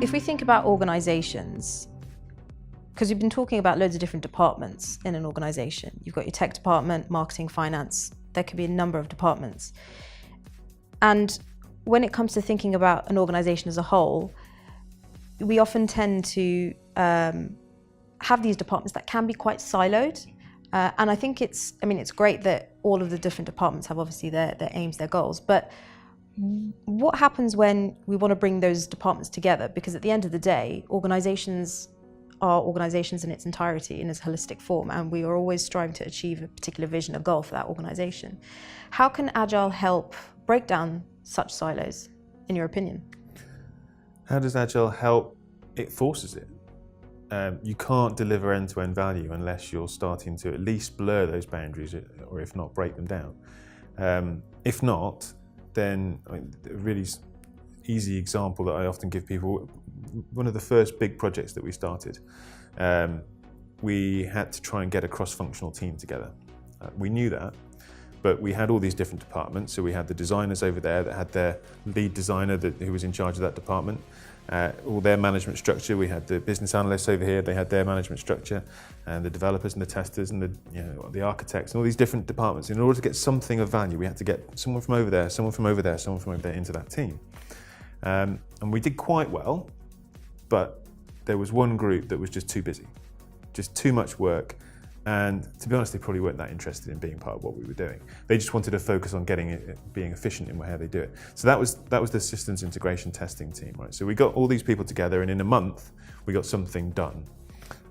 if we think about organisations, because we've been talking about loads of different departments in an organisation. You've got your tech department, marketing, finance. There could be a number of departments. And when it comes to thinking about an organisation as a whole, we often tend to have these departments that can be quite siloed. And I think it's great that all of the different departments have obviously their aims, their goals. But what happens when we want to bring those departments together? Because at the end of the day, organisations are organisations in its entirety, in its holistic form, and we are always striving to achieve a particular vision, a goal for that organisation. How can Agile help break down such silos, in your opinion? How does Agile help? It forces it. You can't deliver end-to-end value unless you're starting to at least blur those boundaries, or if not, break them down. If not, then a really easy example that I often give people, one of the first big projects that we started, we had to try and get a cross-functional team together. We knew that, but we had all these different departments. So we had the designers over there that had their lead designer who was in charge of that department, all their management structure. We had the business analysts over here, they had their management structure, and the developers and the testers and the architects and all these different departments. In order to get something of value, we had to get someone from over there, someone from over there, someone from over there into that team. And we did quite well, but there was one group that was just too busy, just too much work. And to be honest, they probably weren't that interested in being part of what we were doing. They just wanted to focus on being efficient in how they do it. So that was the systems integration testing team, right? So we got all these people together, and in a month, we got something done.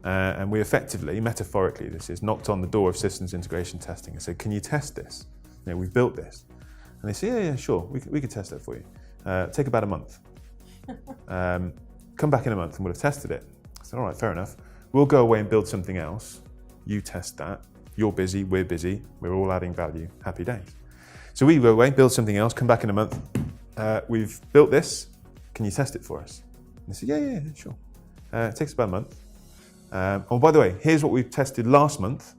And we effectively, metaphorically, this is, knocked on the door of systems integration testing and said, can you test this? We've built this. And they said, yeah, sure, we could test that for you. Take about a month. Come back in a month and we'll have tested it. I said, all right, fair enough. We'll go away and build something else. You test that. You're busy, we're all adding value. Happy days. So we go away, build something else, come back in a month. We've built this. Can you test it for us? And they said, yeah, sure. It takes about a month. Oh, by the way, here's what we've tested last month.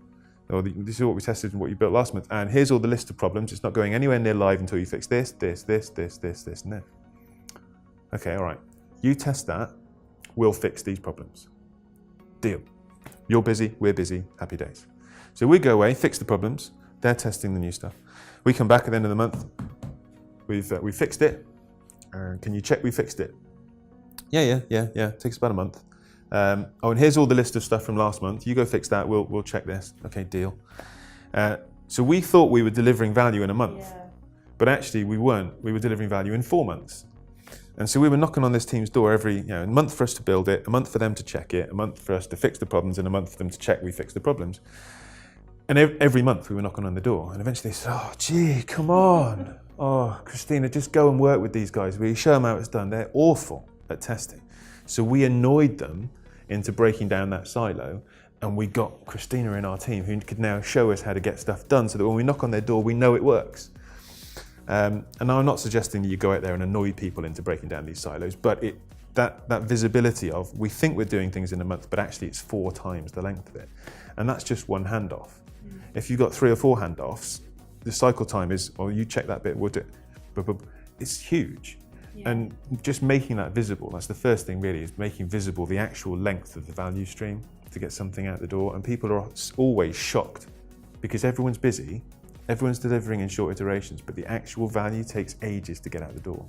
Or this is what we tested and what you built last month. And here's all the list of problems. It's not going anywhere near live until you fix this, and this. Okay, all right. You test that, we'll fix these problems. Deal. You're busy, we're busy, happy days. So we go away, fix the problems, they're testing the new stuff. We come back at the end of the month, we fixed it. Can you check we fixed it? Yeah, it takes about a month. Oh, and here's all the list of stuff from last month. You go fix that, we'll check this. Okay, deal. So we thought we were delivering value in a month, but actually we weren't. We were delivering value in 4 months. And so we were knocking on this team's door every, a month for us to build it, a month for them to check it, a month for us to fix the problems, and a month for them to check we fixed the problems. And every month we were knocking on the door. And eventually they said, oh, gee, come on. Oh, Christina, just go and work with these guys. We show them how it's done. They're awful at testing. So we annoyed them into breaking down that silo. And we got Christina in our team who could now show us how to get stuff done so that when we knock on their door, we know it works. And I'm not suggesting that you go out there and annoy people into breaking down these silos, but that visibility of, we think we're doing things in a month, but actually it's 4 times the length of it. And that's just one handoff. If you've got 3 or 4 handoffs, the cycle time is, well, you check that bit, we'll do it. It's huge. Yeah. And just making that visible, that's the first thing really, is making visible the actual length of the value stream to get something out the door. And people are always shocked because everyone's busy. Everyone's delivering in short iterations, but the actual value takes ages to get out the door.